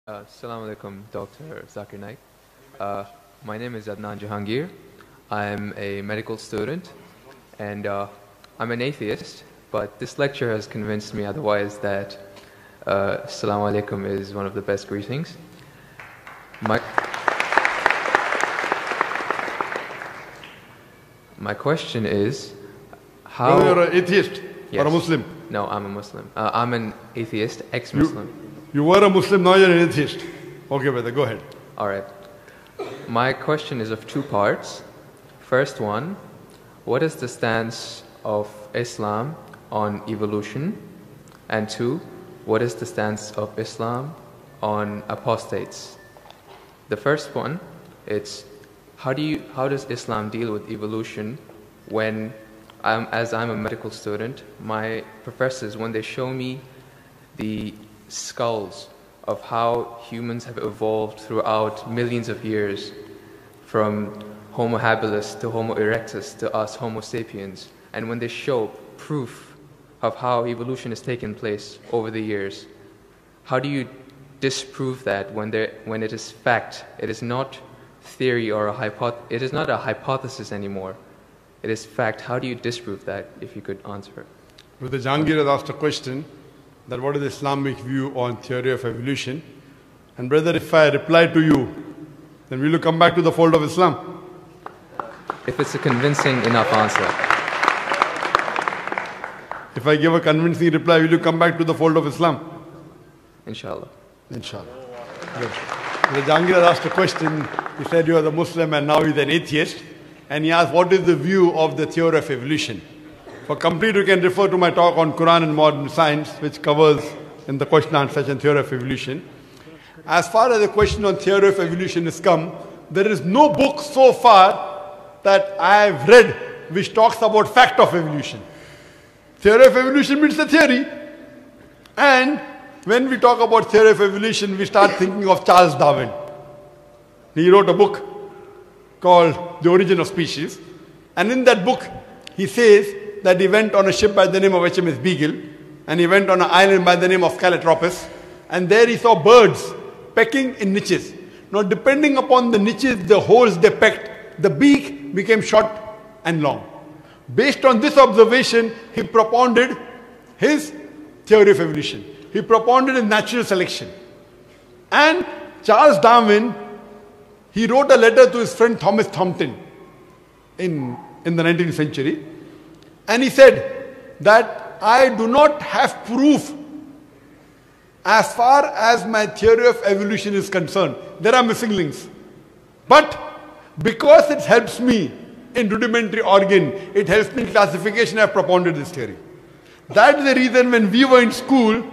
Assalamu alaikum, Dr. Zakir Naik. My name is Adnan Jahangir. I'm a medical student and I'm an atheist, but this lecture has convinced me otherwise that Assalamu alaikum is one of the best greetings. My question is, how... You're an atheist Yes. or a Muslim? No, I'm a Muslim. I'm an atheist, ex-Muslim. You were a Muslim, now you're an atheist. Okay, brother, go ahead. All right. My question is of two parts. First one, what is the stance of Islam on evolution? And two, what is the stance of Islam on apostates? The first one, it's how does Islam deal with evolution when, as I'm a medical student, my professors, when they show me the skulls of how humans have evolved throughout millions of years, from Homo habilis to Homo erectus to us Homo sapiens, and when they show proof of how evolution has taken place over the years, how do you disprove that when it is fact? It is not theory or it is not a hypothesis anymore. It is fact. How do you disprove that, if you could answer it? Brother Jahangir has asked a question that what is the Islamic view on theory of evolution? And brother, if I reply to you, then will you come back to the fold of Islam? If it's a convincing enough answer. If I give a convincing reply, will you come back to the fold of Islam? Inshallah. Inshallah. Good. Brother Jahangir has asked a question. He said you are the Muslim and now he's an atheist. And he asked what is the view of the theory of evolution? For complete, you can refer to my talk on Quran and modern science, which covers in the question and answer session theory of evolution. As far as the question on theory of evolution is come, there is no book so far that I have read which talks about fact of evolution. Theory of evolution means the theory. And when we talk about theory of evolution, we start thinking of Charles Darwin. He wrote a book called The Origin of Species. And in that book, he says that he went on a ship by the name of HMS Beagle, and he went on an island by the name of Calotropis, and there he saw birds pecking in niches. Now, depending upon the niches, the holes they pecked, the beak became short and long. Based on this observation, he propounded his theory of evolution. He propounded his natural selection. And Charles Darwin, he wrote a letter to his friend Thomas Thompson in the 19th century. And he said that I do not have proof as far as my theory of evolution is concerned. There are missing links. But because it helps me in rudimentary organ, it helps me in classification, I have propounded this theory. That's the reason when we were in school,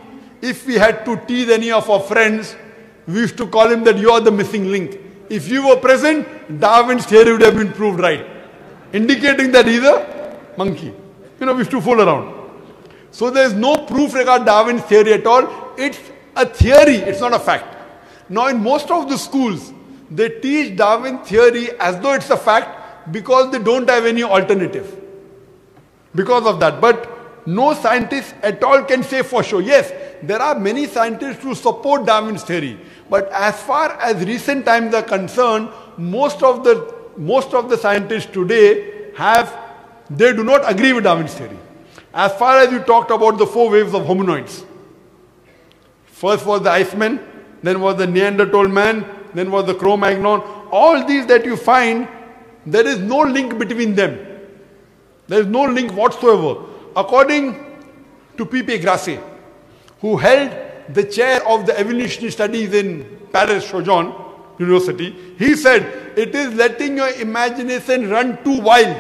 if we had to tease any of our friends, we used to call him that you are the missing link. If you were present, Darwin's theory would have been proved right, indicating that he's a monkey. We used to fool around. So there is no proof regarding Darwin's theory at all. It's a theory, it's not a fact. Now in most of the schools, they teach Darwin theory as though it's a fact because they don't have any alternative. Because of that. But no scientist at all can say for sure. Yes, there are many scientists who support Darwin's theory. But as far as recent times are concerned, most of the scientists today they do not agree with Darwin's theory. As far as you talked about the 4 waves of hominoids. First was the Iceman, then was the Neanderthal man, then was the Cro-Magnon. All these that you find, there is no link between them. There is no link whatsoever. According to P.P. Grassi, who held the chair of the evolutionary studies in Paris Sorbonne University, he said, it is letting your imagination run too wild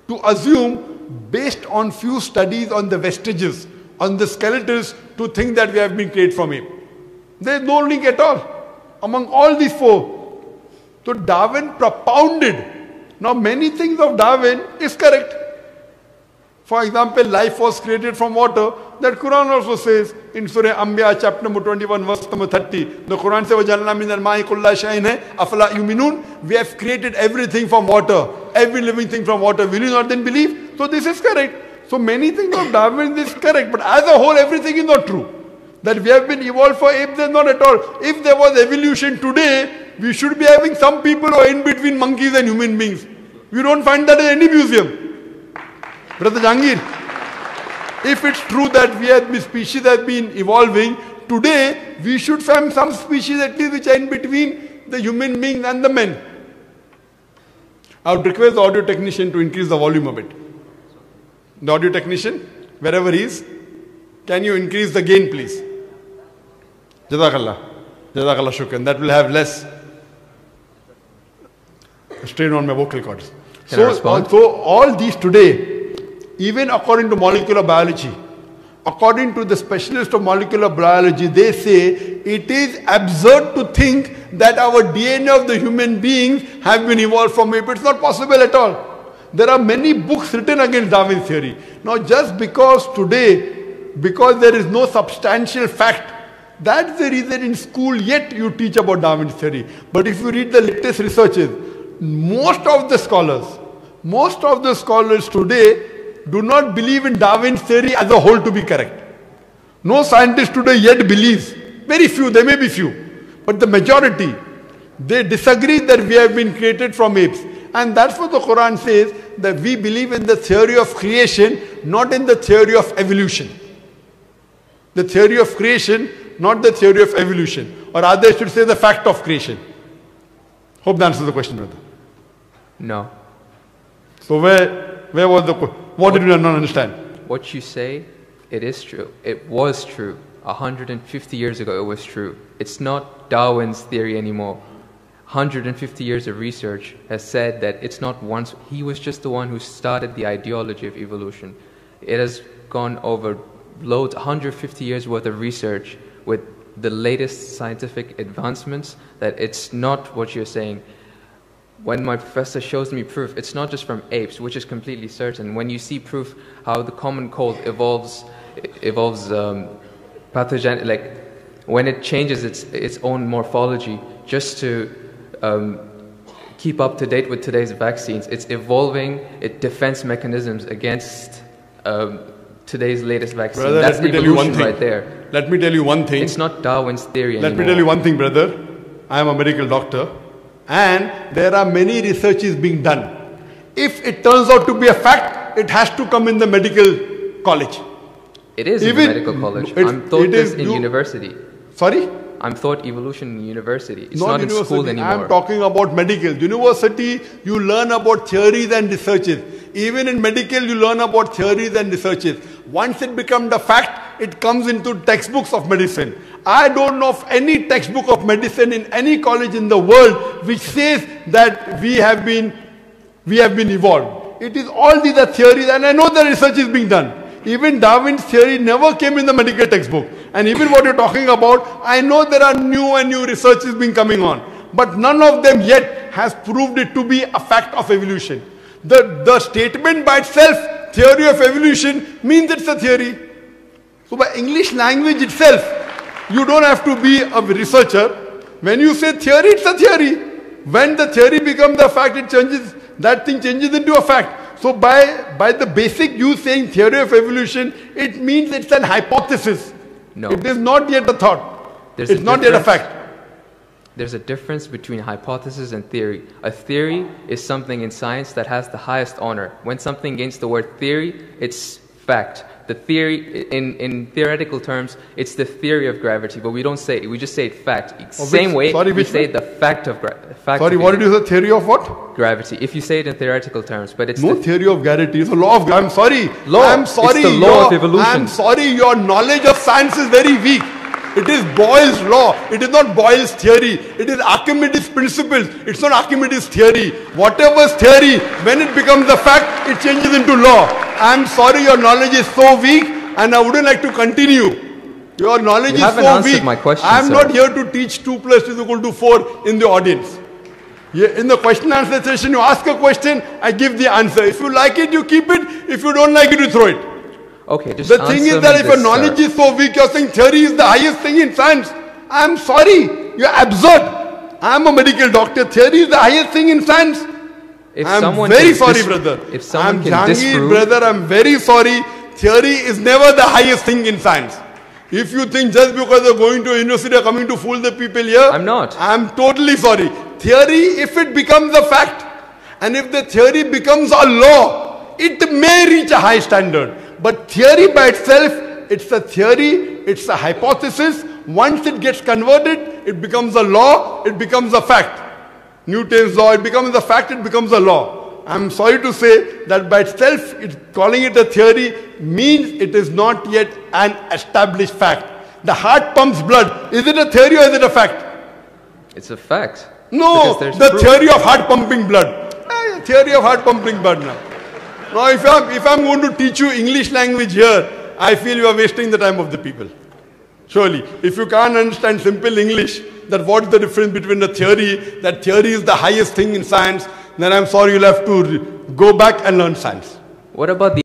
to assume, based on few studies on the vestiges, on the skeletons, to think that we have been created from ape. There is no link at all among all these 4. So Darwin propounded. Now many things of Darwin is correct. For example, life was created from water. That Quran also says in Surah Anbiya chapter number 21 verse number 30. The Quran says, وَجَعَلْنَا مِنَ الْمَاءِ كُلَّ شَيْءٍ أَفَلَا يُؤْمِنُونَ. We have created everything from water. Every living thing from water. Will you not then believe? So this is correct. So many things of Darwin is correct. But as a whole, everything is not true. That we have been evolved for apes, not at all. If there was evolution today, we should be having some people who are in between monkeys and human beings. You don't find that in any museum. Brother Jangir, if it's true that species have been evolving, today we should find some species at least which are in between the human beings and the men. I would request the audio technician to increase the volume a bit. The audio technician, wherever he is, can you increase the gain, please? Jazakallah. Jazakallah shukran. That will have less strain on my vocal cords. So all these today, even according to molecular biology, according to the specialist of molecular biology, they say it is absurd to think that our DNA of the human beings have been evolved from ape. It's not possible at all. There are many books written against Darwin's theory. Now just because today, because there is no substantial fact, that's the reason in school yet you teach about Darwin's theory. But if you read the latest researches, most of the scholars today do not believe in Darwin's theory as a whole to be correct. No scientist today yet believes. Very few, there may be few. But the majority, they disagree that we have been created from apes. And that's what the Quran says, that we believe in the theory of creation, not in the theory of evolution. The theory of creation, not the theory of evolution. Or rather, I should say the fact of creation. Hope that answers the question, brother. No. So where was the question? What did you not understand? What you say, it is true. It was true. 150 years ago, it was true. It's not Darwin's theory anymore. 150 years of research has said that it's not once. He was just the one who started the ideology of evolution. It has gone over loads, 150 years worth of research with the latest scientific advancements, that it's not what you're saying. When my professor shows me proof, it's not just from apes, which is completely certain. When you see proof how the common cold evolves pathogen, like when it changes its own morphology just to keep up to date with today's vaccines, it's evolving its defense mechanisms against today's latest vaccine. Brother, that's let me tell you one thing. Right there. Let me tell you one thing. It's not Darwin's theory anymore. Let me tell you one thing, brother. I am a medical doctor. And there are many researches being done. If it turns out to be a fact, it has to come in the medical college. It is in the medical college. I'm taught this in university. Sorry? I'm taught evolution in university. It's not in school anymore. I'm talking about medical. University, you learn about theories and researches. Even in medical, you learn about theories and researches. Once it becomes a fact, it comes into textbooks of medicine. I don't know of any textbook of medicine in any college in the world which says that we have been evolved. It is all these are theories, and I know the research is being done. Even Darwin's theory never came in the medical textbook. And even what you're talking about, I know there are new and new researches being coming on. But none of them yet has proved it to be a fact of evolution. The statement by itself, theory of evolution, means it's a theory. So by English language itself, you don't have to be a researcher. When you say theory, it's a theory. When the theory becomes a fact, it changes, that thing changes into a fact. So by the basic you saying theory of evolution, it means it's an hypothesis. No. It is not yet a thought. It's not yet a fact. There's a difference between hypothesis and theory. A theory is something in science that has the highest honor. When something gains the word theory, it's fact. The theory, in theoretical terms, it's the theory of gravity, but we don't say it, we just say it fact. Same way, we say the fact of gravity. Sorry, what did you say? Theory of what? Gravity. If you say it in theoretical terms, but it's no theory of gravity. It's a law of gravity. I'm sorry. Law. I'm sorry. It's the law of evolution. I'm sorry. Your knowledge of science is very weak. It is Boyle's law. It is not Boyle's theory. It is Archimedes' principles. It's not Archimedes' theory. Whatever's theory, when it becomes a fact, it changes into law. I'm sorry, your knowledge is so weak, and I wouldn't like to continue. Your knowledge is so weak. My question, I'm not here to teach 2 + 2 = 4 in the audience. In the question answer session, you ask a question, I give the answer. If you like it, you keep it. If you don't like it, you throw it. Okay, just the thing is that if your knowledge is so weak, you're saying theory is the highest thing in science. I'm sorry, you're absurd. I'm a medical doctor. Theory is the highest thing in science. I'm very sorry, brother. If someone I'm Zakir, brother. I'm very sorry. Theory is never the highest thing in science. If you think just because they're going to a university are coming to fool the people here, I'm not. I'm totally sorry. Theory, if it becomes a fact, and if the theory becomes a law, it may reach a high standard. But theory by itself, it's a theory, it's a hypothesis. Once it gets converted, it becomes a law, it becomes a fact. Newton's law, it becomes a fact, it becomes a law. I'm sorry to say that by itself, calling it a theory means it is not yet an established fact. The heart pumps blood. Is it a theory or is it a fact? It's a fact. No, the proof. Theory of heart pumping blood. Theory of heart pumping blood now. Now if I'm going to teach you English language here, I feel you are wasting the time of the people. Surely, if you can't understand simple English, that what's the difference between a theory, that theory is the highest thing in science, then I'm sorry, you'll have to go back and learn science. What about the